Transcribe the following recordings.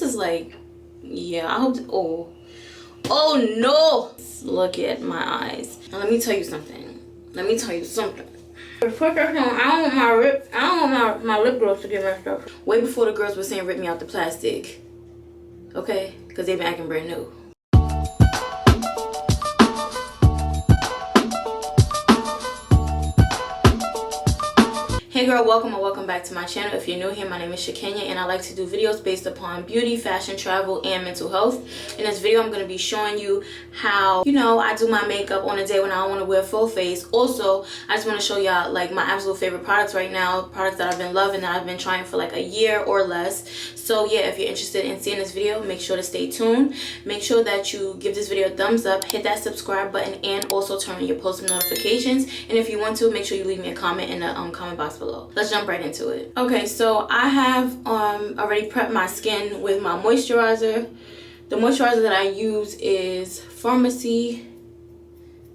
this is like, yeah, I hope, oh no, look at my eyes. Now let me tell you something. Before I don't want my lip gloss to get messed up. Way before the girls were saying rip me out the plastic. Okay? Because they've been acting brand new. Hey girl, welcome and welcome back to my channel. If you're new here, my name is Sha'Kenya and I like to do videos based upon beauty, fashion, travel, and mental health. In this video, I'm going to be showing you how, I do my makeup on a day when I don't want to wear full face. Also, I just want to show y'all like my absolute favorite products right now, products that I've been loving, that I've been trying for like a year or less. So yeah, if you're interested in seeing this video, make sure to stay tuned. Make sure that you give this video a thumbs up, hit that subscribe button, and also turn on your post notifications. And if you want to, make sure you leave me a comment in the comment box below. Let's jump right into it. Okay, so I have already prepped my skin with my moisturizer. The moisturizer that I use is Pharmacy.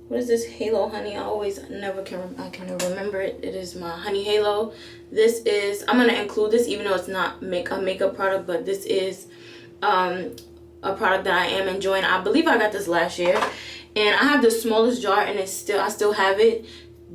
What is this? Halo Honey. I can never remember it. It is my Honey Halo. This is, I'm gonna include this even though it's not a makeup product, but this is a product that I am enjoying. I believe I got this last year, and I have the smallest jar, and I still have it.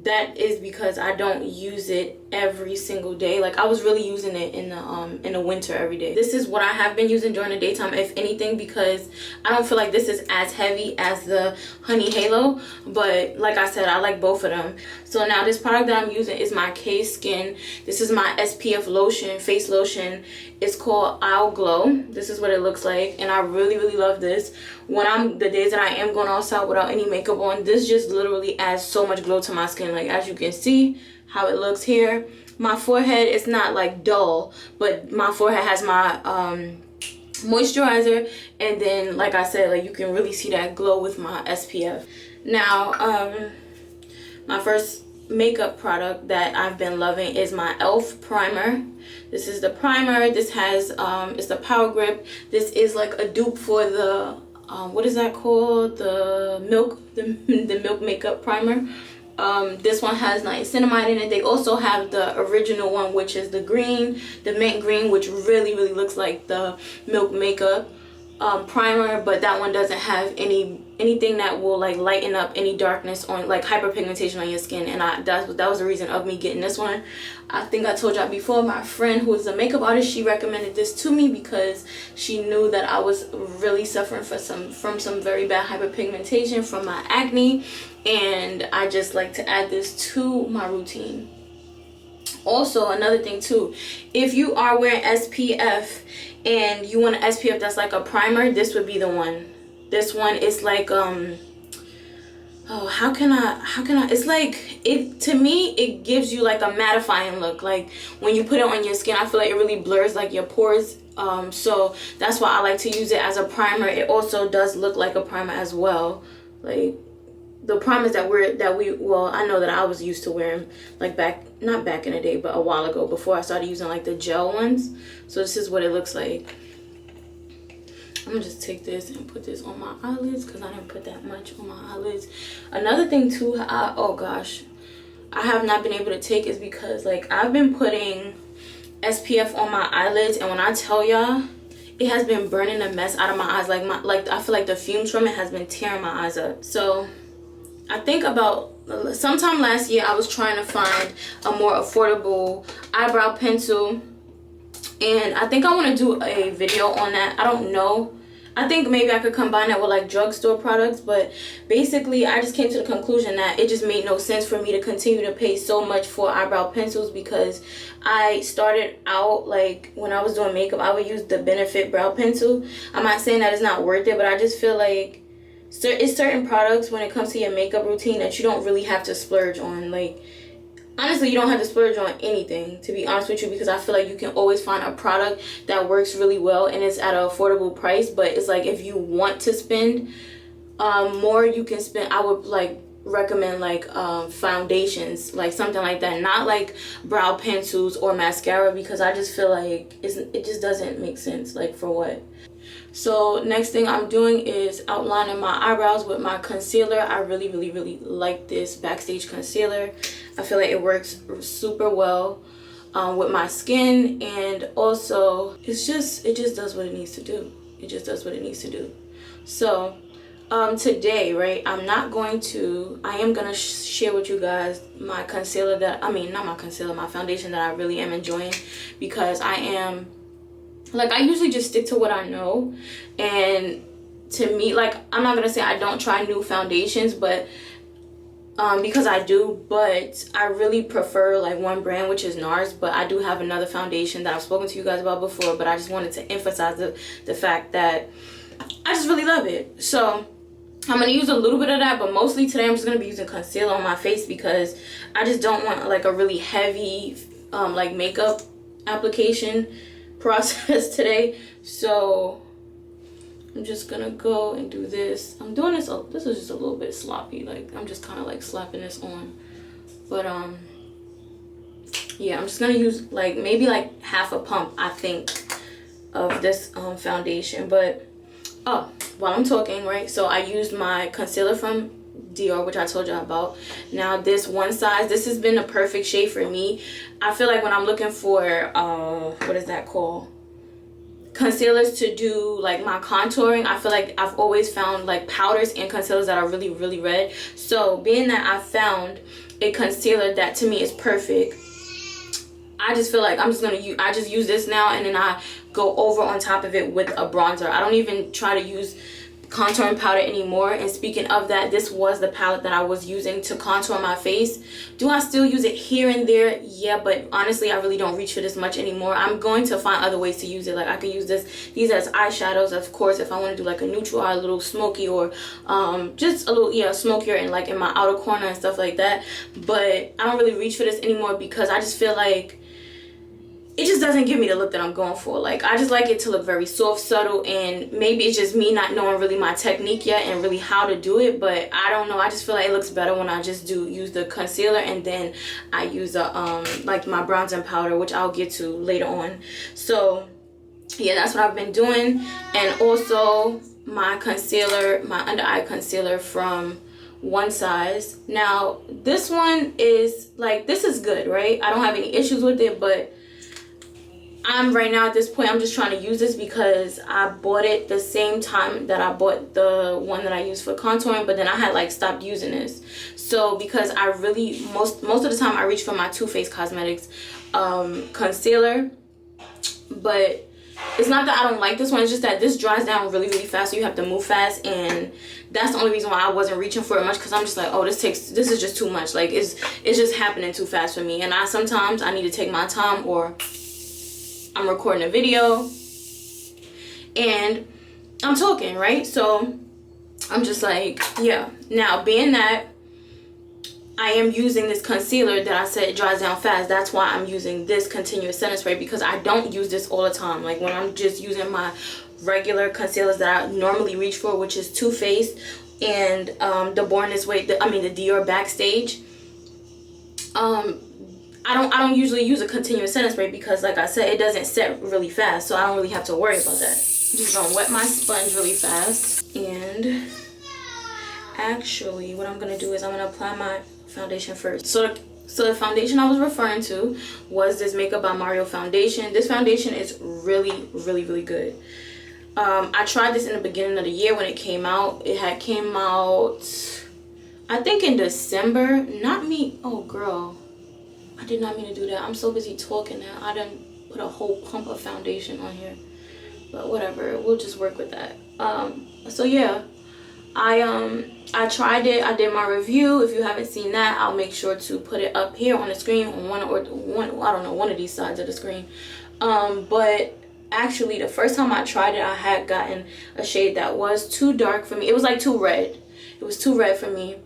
That is because I don't use it every single day. Like I was really using it in the winter every day. This is what I have been using during the daytime, if anything, because I don't feel like this is as heavy as the Honey Halo. But like I said, I like both of them. So now this product that I'm using is my K Skin. This is my SPF lotion, face lotion. It's called I'll Glow. This is what it looks like, and I really love this. When the days that I am going outside without any makeup on, this just literally adds so much glow to my skin. Like as you can see how it looks here, my forehead is not like dull, but my forehead has my moisturizer, and then like I said, like you can really see that glow with my SPF. Now my first makeup product that I've been loving is my e.l.f. primer. This is the primer. This has it's the Power Grip. This is like a dupe for the what is that called, the milk makeup primer. This one has niacinamide in it. They also have the original one, which is the green, the mint green, which really looks like the milk makeup primer, but that one doesn't have anything that will like lighten up any darkness on, like hyperpigmentation on your skin. And that was the reason of me getting this one. I think I told y'all before, my friend who is a makeup artist, she recommended this to me because she knew that I was really suffering from some very bad hyperpigmentation from my acne, and I just like to add this to my routine. Also, another thing too, if you are wearing SPF and you want an SPF that's like a primer, this would be the one. This one is like how can I it's like, it to me it gives you like a mattifying look. Like when you put it on your skin, I feel like it really blurs like your pores. So that's why I like to use it as a primer. It also does look like a primer as well. Like the primers that I know that I was used to wearing like not back in the day, but a while ago, before I started using like the gel ones. So this is what it looks like. I'm gonna just take this and put this on my eyelids because I didn't put that much on my eyelids. Another thing too, oh gosh, I have not been able to take is because like I've been putting SPF on my eyelids, and when I tell y'all, it has been burning the mess out of my eyes. Like I feel like the fumes from it has been tearing my eyes up. So I think about sometime last year I was trying to find a more affordable eyebrow pencil, and I think I want to do a video on that. I don't know, I think maybe I could combine that with like drugstore products, but basically I just came to the conclusion that it just made no sense for me to continue to pay so much for eyebrow pencils, because I started out like when I was doing makeup, I would use the Benefit brow pencil. I'm not saying that it's not worth it, but I just feel like it's certain products when it comes to your makeup routine that you don't really have to splurge on. Like honestly, you don't have to splurge on anything, to be honest with you, because I feel like you can always find a product that works really well and it's at an affordable price. But it's like if you want to spend more, you can spend. I would like recommend like foundations, like something like that, not like brow pencils or mascara, because I just feel like it just doesn't make sense. Like for what? So next thing I'm doing is outlining my eyebrows with my concealer. I really like this Backstage concealer. I feel like it works super well. with my skin, and also it just does what it needs to do. It just does what it needs to do. So today, right, I am gonna share with you guys my concealer my foundation that I really am enjoying, because I usually just stick to what I know. And to me, like, I'm not gonna say I don't try new foundations, but because I do, but I really prefer like one brand, which is NARS. But I do have another foundation that I've spoken to you guys about before, but I just wanted to emphasize the fact that I just really love it. So I'm going to use a little bit of that, but mostly today I'm just going to be using concealer on my face, because I just don't want like a really heavy like makeup application process today. So I'm just gonna go and do this. I'm doing this, this is just a little bit sloppy, like I'm just kind of like slapping this on. But yeah, I'm just gonna use like maybe like half a pump, I think, of this foundation. But while I'm talking, right, so I used my concealer from Dior, which I told you about. Now this one size, this has been a perfect shade for me. I feel like when I'm looking for what is that called, concealers to do like my contouring, I feel like I've always found like powders and concealers that are really, really red. So being that I found a concealer that to me is perfect, I just feel like I'm just gonna I just use this now, and then I go over on top of it with a bronzer. I don't even try to use contouring powder anymore. And speaking of that, this was the palette that I was using to contour my face. Do I still use it here and there? Yeah, but honestly I really don't reach for this much anymore. I'm going to find other ways to use it. Like I could use these as eyeshadows, of course, if I want to do like a neutral eye, a little smoky, or just a little smokier and like in my outer corner and stuff like that. But I don't really reach for this anymore, because I just feel like it just doesn't give me the look that I'm going for. Like I just like it to look very soft, subtle, and maybe it's just me not knowing really my technique yet and really how to do it. But I don't know, I just feel like it looks better when I just use the concealer, and then I use like my bronzing powder, which I'll get to later on. So yeah, that's what I've been doing. And also my concealer, my under eye concealer from One Size. Now this one is like, this is good, right? I don't have any issues with it, but right now at this point I'm just trying to use this because I bought it the same time that I bought the one that I use for contouring, but then I had like stopped using this. So because I really most of the time I reach for my Too Faced Cosmetics concealer, but it's not that I don't like this one, it's just that this dries down really, really fast, so you have to move fast. And that's the only reason why I wasn't reaching for it much, because I'm just like, oh, this is just too much. Like it's just happening too fast for me, and sometimes I need to take my time, or I'm recording a video and I'm talking, right? So I'm just like, yeah. Now being that I am using this concealer that I said dries down fast, that's why I'm using this continuous setting spray, because I don't use this all the time. Like when I'm just using my regular concealers that I normally reach for, which is Too Faced and the Born This Way, the Dior Backstage. I don't usually use a continuous setting spray, because like I said, it doesn't set really fast, so I don't really have to worry about that. I'm just gonna wet my sponge really fast. And actually what I'm gonna do is I'm gonna apply my foundation first. So the foundation I was referring to was this Makeup by Mario foundation. This foundation is really, really, really good. I tried this in the beginning of the year when it came out. It had came out I think in December. Not me, oh girl, I did not mean to do that. I'm so busy talking now. I didn't put a whole pump of foundation on here. But whatever, we'll just work with that. So yeah, I tried it. I did my review. If you haven't seen that, I'll make sure to put it up here on the screen on one I don't know, one of these sides of the screen. But actually the first time I tried it, I had gotten a shade that was too dark for me. It was like too red. It was too red for me.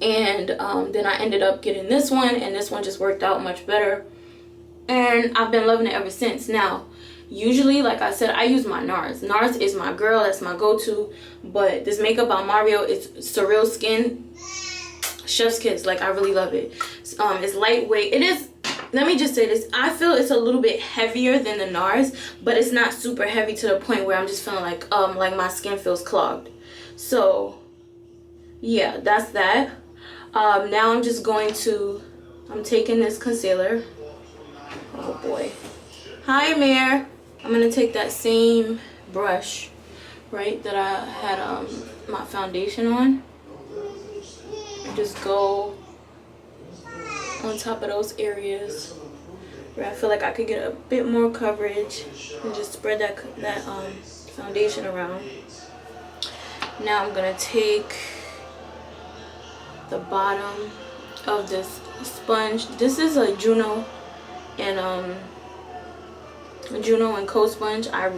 And then I ended up getting this one, and this one just worked out much better, and I've been loving it ever since. Now usually, like I said, I use my NARS is my girl, that's my go-to. But this Makeup by Mario is Surreal Skin, chef's kiss. Like I really love it. It's lightweight. It is, let me just say this, I feel it's a little bit heavier than the NARS, but it's not super heavy to the point where I'm just feeling like my skin feels clogged. So yeah, that's that. Now I'm taking this concealer Oh boy. Hi, Amir. I'm gonna take that same brush, right, that I had my foundation on, and just go on top of those areas where I feel like I could get a bit more coverage, and just spread that foundation around. Now I'm gonna take the bottom of this sponge. This is a Juno and Co sponge. I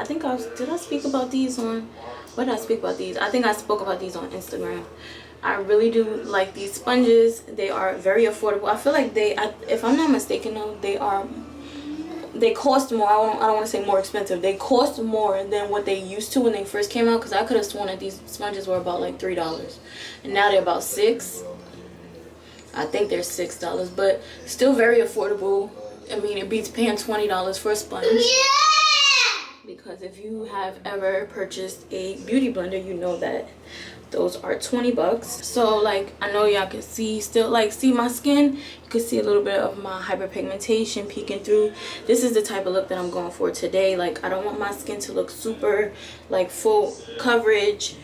think did I speak about these on, what did I speak about these? I think I spoke about these on Instagram. I really do like these sponges. They are very affordable. I feel like if I'm not mistaken though, they cost more. I don't want to say more expensive. They cost more than what they used to when they first came out, because I could have sworn that these sponges were about like $3, and now they're about $6. I think they're $6, but still very affordable. I mean, it beats paying $20 for a sponge. Because if you have ever purchased a beauty blender, you know that those are $20. So like, I know y'all can see my skin. You can see a little bit of my hyperpigmentation peeking through. This is the type of look that I'm going for today. Like, I don't want my skin to look super like full coverage.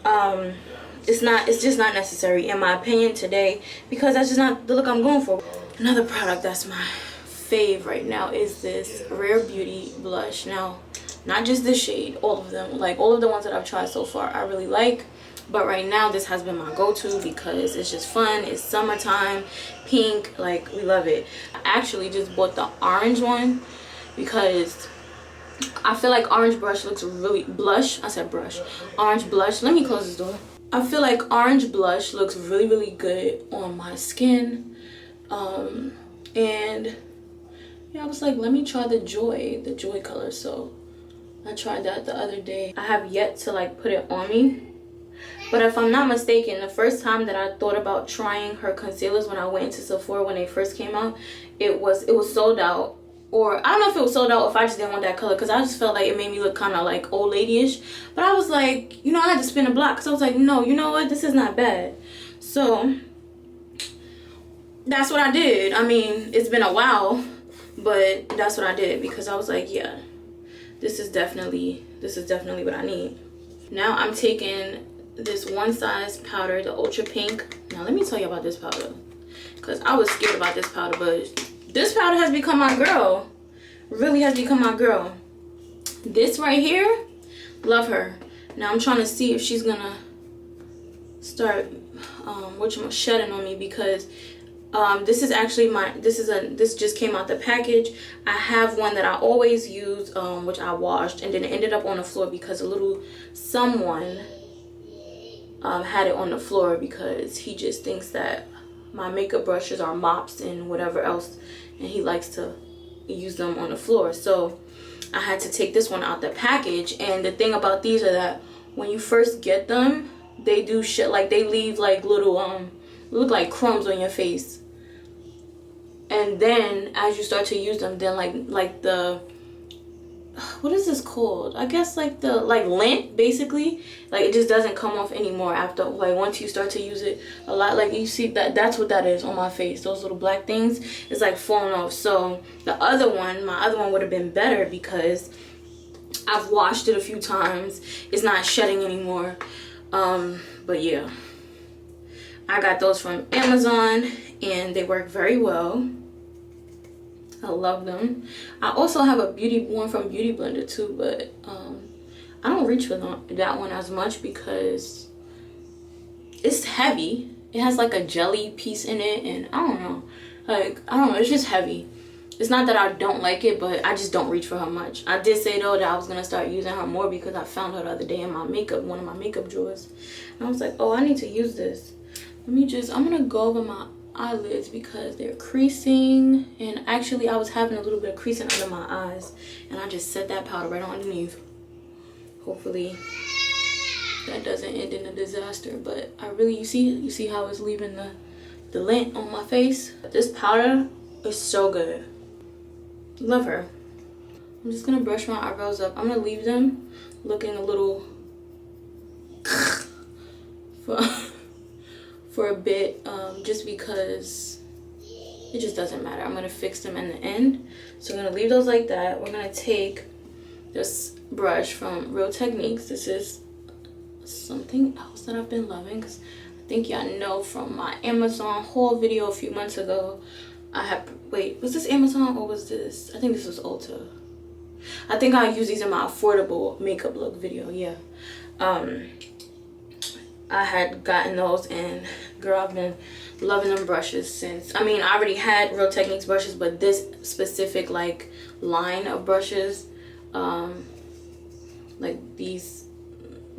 It's just not necessary in my opinion today, because that's just not the look I'm going for. Another product that's my fave right now is this Rare Beauty blush. Now, not just this shade, all of them, like all of the ones that I've tried so far I really like, but right now this has been my go-to because it's just fun. It's summertime, pink, like we love it. I actually just bought the orange one because I feel like orange blush looks really orange blush. Let me close this door. I feel like orange blush looks really good on my skin, and yeah, I was like, let me try the joy color. So I tried that the other day. I have yet to like put it on me, but if I'm not mistaken, the first time that I thought about trying her concealers, when I went into Sephora when they first came out, it was sold out. Or I don't know if it was sold out or if I just didn't want that color, because I just felt like it made me look kind of like old lady-ish. But I was like, you know, I had to spin a block, because I was like, no, you know what, this is not bad. So that's what I did. I mean, it's been a while, but that's what I did, because I was like, yeah, this is definitely what I need. Now I'm taking this One Size powder, the Ultra Pink. Now let me tell you about this powder, because I was scared about this powder, but this powder has become my girl. Really has become my girl. This right here, love her. Now I'm trying to see if she's gonna start shedding on me, because this is actually this just came out the package. I have one that I always use, which I washed, and then it ended up on the floor because someone had it on the floor, because he just thinks that my makeup brushes are mops and whatever else, and he likes to use them on the floor. So I had to take this one out the package. And the thing about these are that when you first get them, they do shit, like they leave like little look like crumbs on your face, and then as you start to use them, then like the, what is this called, I guess like the lint, basically, like it just doesn't come off anymore after, like once you start to use it a lot. Like you see that's what that is on my face, those little black things, it's like falling off. So my other one would have been better, because I've washed it a few times, it's not shedding anymore. But yeah, I got those from Amazon and they work very well. I love them. I also have a one from Beauty Blender too, but I don't reach for that one as much because it's heavy. It has like a jelly piece in it, and I don't know, it's just heavy. It's not that I don't like it, but I just don't reach for her much. I did say though that I was gonna start using her more, because I found her the other day in one of my makeup drawers, and I was like, oh, I need to use this. I'm gonna go over my eyelids because they're creasing, and actually I was having a little bit of creasing under my eyes, and I just set that powder right underneath. Hopefully that doesn't end in a disaster, but you see how it's leaving the lint on my face. This powder is so good. Love her. I'm just gonna brush my eyebrows up. I'm gonna leave them looking a little for a bit, just because it just doesn't matter. I'm gonna fix them in the end. So I'm gonna leave those like that. We're gonna take this brush from Real Techniques. This is something else that I've been loving, because I think y'all know from my Amazon haul video a few months ago, I have, wait, was this Amazon or was this, I think this was Ulta. I think I use these in my affordable makeup look video. Yeah, I had gotten those, and girl, I've been loving them brushes since. I mean, I already had Real Techniques brushes, but this specific like line of brushes, like these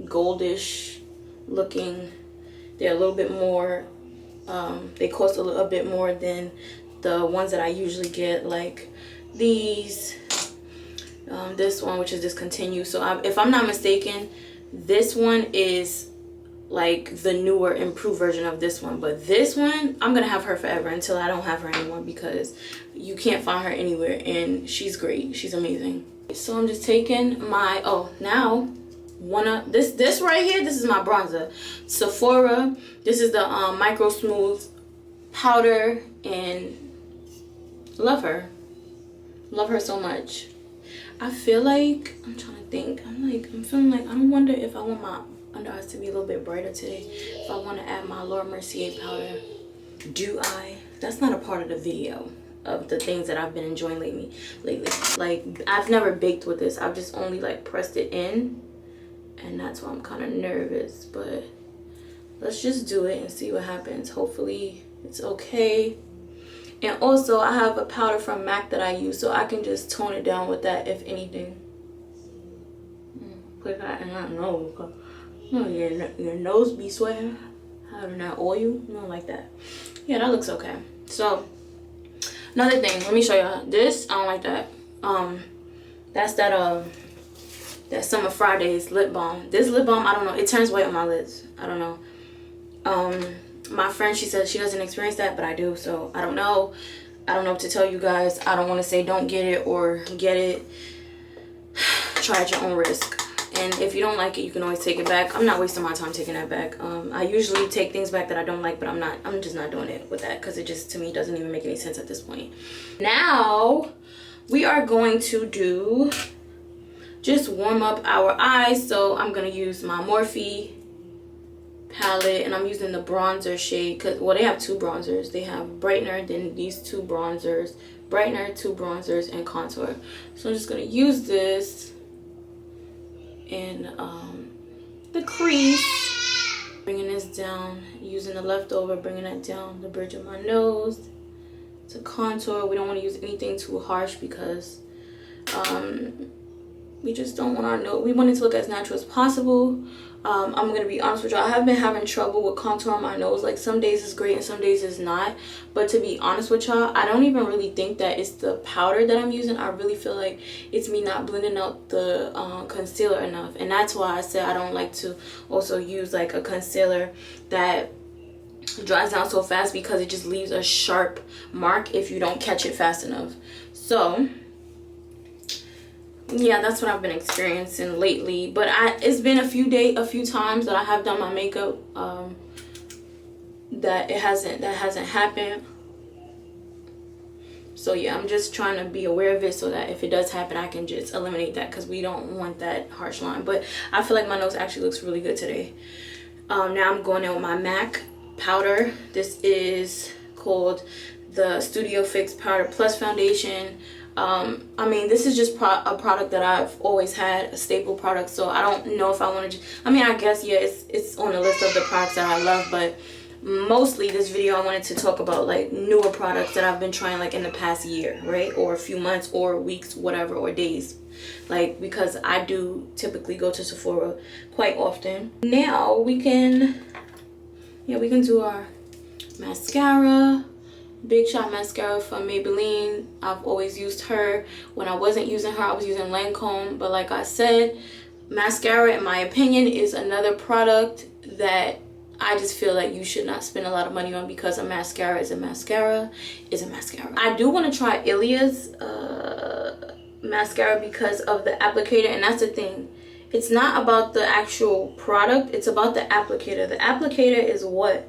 goldish looking, they're a little bit more, they cost a little bit more than the ones that I usually get, like these, this one, which is discontinued. So if I'm not mistaken, this one is like the newer improved version of this one, but this one I'm gonna have her forever until I don't have her anymore, because you can't find her anywhere, and she's great, she's amazing. So I'm just taking my, now this right here, this is my bronzer, Sephora. This is the micro smooth powder, and love her so much. I feel like, I'm trying to think, I'm feeling like, I wonder if I want my under eyes to be a little bit brighter today, if I want to add my Laura Mercier powder. Do I? That's not a part of the video of the things that I've been enjoying lately. Like, I've never baked with this, I've just only like pressed it in, and that's why I'm kind of nervous, but let's just do it and see what happens. Hopefully it's okay. And also I have a powder from MAC that I use, so I can just tone it down with that if anything. Put that in my nose. No, your nose be sweating. Having that oil, you don't like that. Yeah, that looks okay. So another thing, let me show y'all this. I don't like that. That's that Summer Fridays lip balm. This lip balm, I don't know, it turns white on my lips. I don't know. My friend, she said she doesn't experience that, but I do. So I don't know what to tell you guys. I don't want to say don't get it or get it. Try at your own risk. And if you don't like it, you can always take it back. I'm not wasting my time taking that back. I usually take things back that I don't like, but I'm just not doing it with that, because it just, to me, doesn't even make any sense at this point. Now we are going to just warm up our eyes. So I'm gonna use my Morphe palette, and I'm using the bronzer shade, because, well, they have two bronzers. They have brightener, then these two bronzers, brightener, two bronzers, and contour. So I'm just gonna use this in the crease, bringing this down, using the leftover, bringing that down the bridge of my nose to contour. We don't want to use anything too harsh, because we just don't want our nose, we want it to look as natural as possible. I'm gonna be honest with y'all, I have been having trouble with contouring my nose. Like, some days is great and some days is not. But to be honest with y'all, I don't even really think that it's the powder that I'm using. I really feel like it's me not blending out the concealer enough. And that's why I said I don't like to also use like a concealer that dries down so fast, because it just leaves a sharp mark if you don't catch it fast enough. So yeah, that's what I've been experiencing lately. But it's been a few times that I have done my makeup that hasn't happened. So yeah, I'm just trying to be aware of it, so that if it does happen, I can just eliminate that, because we don't want that harsh line. But I feel like my nose actually looks really good today. Now I'm going in with my MAC powder. This is called the Studio Fix Powder Plus Foundation. I mean, this is just a product that I've always had, a staple product, so I don't know if I want to, I mean, I guess, yeah, it's on the list of the products that I love, but mostly this video I wanted to talk about like newer products that I've been trying like in the past year, right, or a few months or weeks, whatever, or days, like, because I do typically go to Sephora quite often. Now we can do our mascara. Big Shot mascara from Maybelline. I've always used her. When I wasn't using her, I was using Lancome. But like I said, mascara, in my opinion, is another product that I just feel like you should not spend a lot of money on, because a mascara is a mascara is a mascara. I do want to try Ilia's mascara because of the applicator, and that's the thing. It's not about the actual product, it's about the applicator. The applicator is what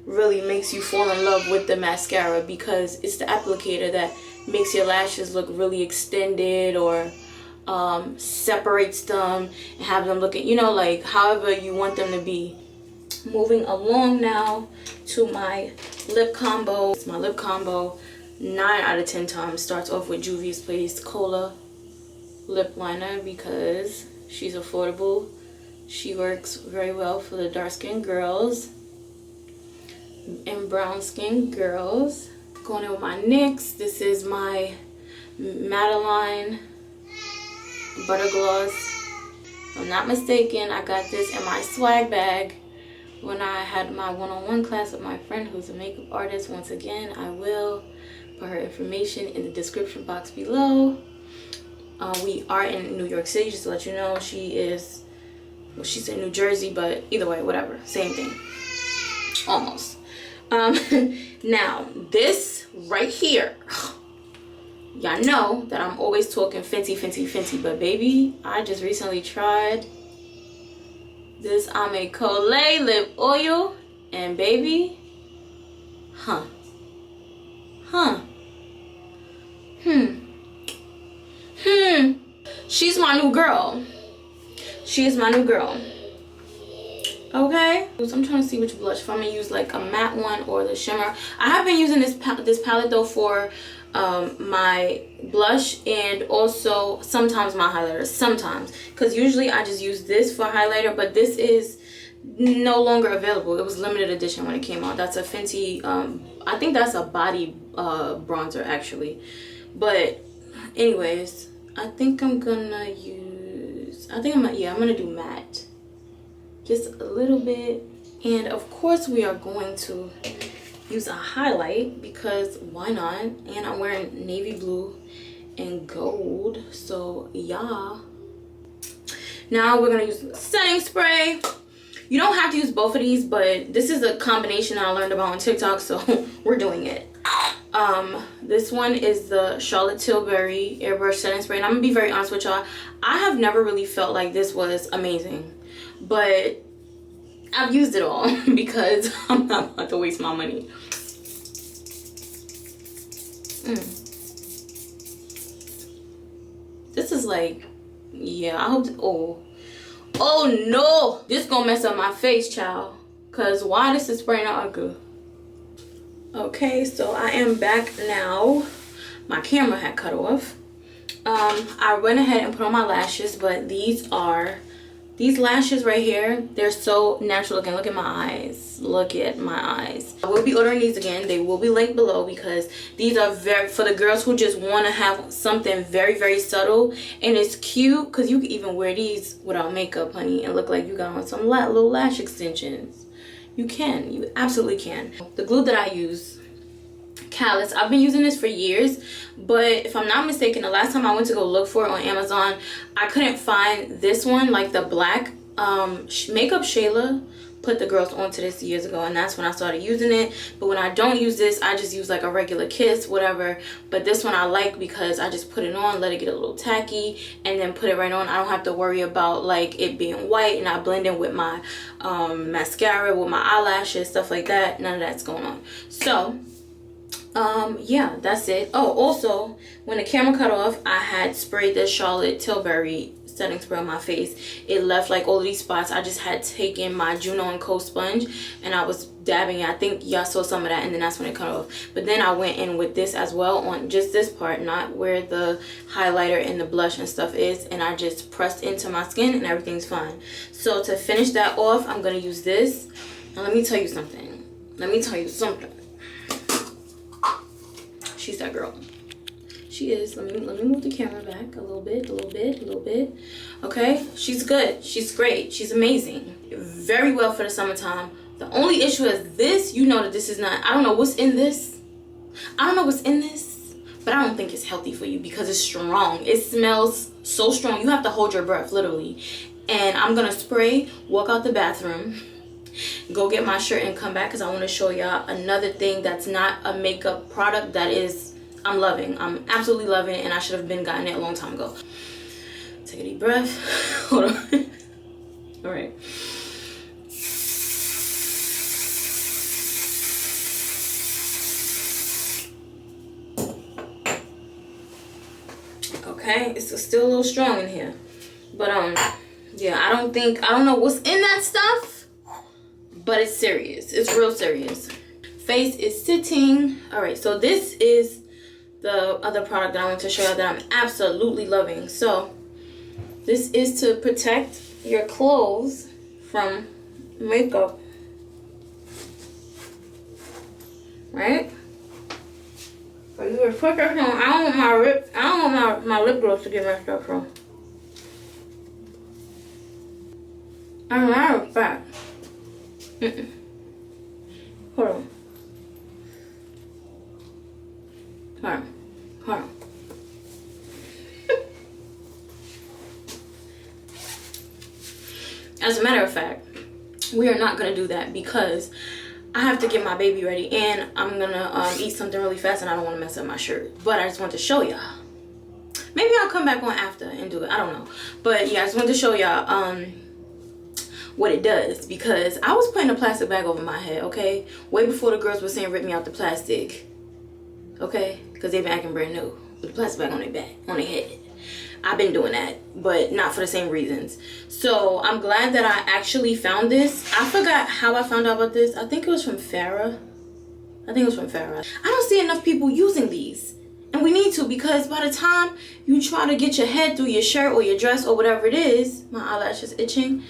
really makes you fall in love with the mascara, because it's the applicator that makes your lashes look really extended, or separates them and have them looking, you know, like however you want them to be. Moving along now to my lip combo. It's my lip combo 9 out of 10 times starts off with Juvia's Place Cola lip liner, because she's affordable. She works very well for the dark skinned girls and brown skinned girls. Going in with my NYX. This is my Madeline Butter Gloss. If I'm not mistaken, I got this in my swag bag when I had my one-on-one class with my friend who's a makeup artist. Once again, I will put her information in the description box below. We are in New York City, just to let you know. She's in New Jersey, but either way, whatever, same thing, almost. Now this right here, y'all know that I'm always talking Fenty, but baby, I just recently tried this Ame Colé lip oil, and baby, she's my new girl. She is my new girl. Okay, so I'm trying to see which blush, if I'm gonna use like a matte one or the shimmer. I have been using this palette though for my blush and also sometimes my highlighter, sometimes, because usually I just use this for highlighter, but this is no longer available. It was limited edition when it came out. That's a Fenty, I think that's a body bronzer actually. But anyways, I think I'm gonna use, I'm gonna do matte, just a little bit. And of course we are going to use a highlight, because why not? And I'm wearing navy blue and gold, so yeah. Now we're gonna use setting spray. You don't have to use both of these, but this is a combination I learned about on TikTok, so we're doing it. This one is the Charlotte Tilbury Airbrush Setting Spray, and I'm gonna be very honest with y'all, I have never really felt like this was amazing, but I've used it all because I'm not about to waste my money. This is like, yeah, I hope, oh no, this gonna mess up my face, child, because why this is spraying out good. Okay, so I am back now. My camera had cut off. I went ahead and put on my lashes, but these lashes right here, they're so natural looking. Look at my eyes. Look at my eyes. I will be ordering these again. They will be linked below, because these are very for the girls who just want to have something very, very subtle, and it's cute, because you can even wear these without makeup, honey, and look like you got on some little lash extensions. You can. You absolutely can. The glue that I use, Callus. I've been using this for years, but if I'm not mistaken, the last time I went to go look for it on Amazon, I couldn't find this one, like the black. Makeup Shayla put the girls onto this years ago, and that's when I started using it. But when I don't use this, I just use like a regular kiss, whatever. But this one I like because I just put it on, let it get a little tacky, and then put it right on. I don't have to worry about like it being white and I blend in with my mascara, with my eyelashes, stuff like that. None of that's going on. So yeah, that's it. Oh, also, when the camera cut off, I had sprayed the Charlotte Tilbury setting spray on my face. It left like all of these spots. I just had taken my Juno & Co sponge and I was dabbing it. I think y'all saw some of that, and then that's when it cut off. But then I went in with this as well on just this part, not where the highlighter and the blush and stuff is, and I just pressed into my skin and everything's fine. So to finish that off, I'm gonna use this. Now let me tell you something. She's that girl. She is. Let me move the camera back a little bit. Okay, she's good. She's great. She's amazing. Very well for the summertime. The only issue is this. You know that this is not, I don't know what's in this. But I don't think it's healthy for you because it's strong. It smells so strong. You have to hold your breath, literally. And I'm gonna spray, walk out the bathroom, go get my shirt and come back, because I want to show y'all another thing that's not a makeup product that is I'm loving. I'm absolutely loving it, and I should have been gotten it a long time ago. Take a deep breath. Hold on. All right. okay? It's still a little strong in here. But, yeah, I don't know what's in that stuff, but it's serious. It's real serious. Face is sitting. All right, so this is the other product that I want to show you that I'm absolutely loving. So this is to protect your clothes from makeup, right? But you would put this on. I don't want my lip gloss to get messed up from. As a matter of fact, hold on. Hold on. As a matter of fact, we are not gonna do that because I have to get my baby ready and I'm gonna eat something really fast and I don't want to mess up my shirt. But I just want to show y'all. Maybe I'll come back on after and do it. I don't know. But yeah, I just want to show y'all what it does, because I was putting a plastic bag over my head, okay? Way before the girls were saying rip me out the plastic, okay? Because they've been acting brand new with a plastic bag on their back, on their head. I've been doing that, but not for the same reasons. So I'm glad that I actually found this. I forgot how I found out about this. I think it was from Farrah. I don't see enough people using these. And we need to, because by the time you try to get your head through your shirt or your dress or whatever it is, my eyelash is itching,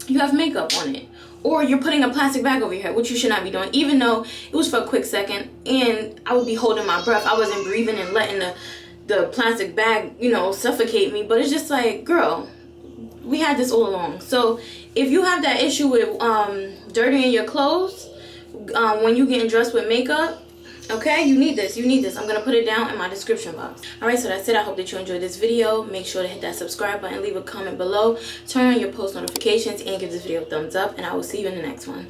you have makeup on it. Or you're putting a plastic bag over your head, which you should not be doing, even though it was for a quick second and I would be holding my breath. I wasn't breathing and letting the plastic bag, you know, suffocate me. But it's just like, girl, we had this all along. So if you have that issue with dirtying your clothes when you getting dressed with makeup, okay, you need this. I'm gonna put it down in my description box. All right, so that's it. I hope that you enjoyed this video. Make sure to hit that subscribe button, leave a comment below, turn on your post notifications, and give this video a thumbs up, and I will see you in the next one.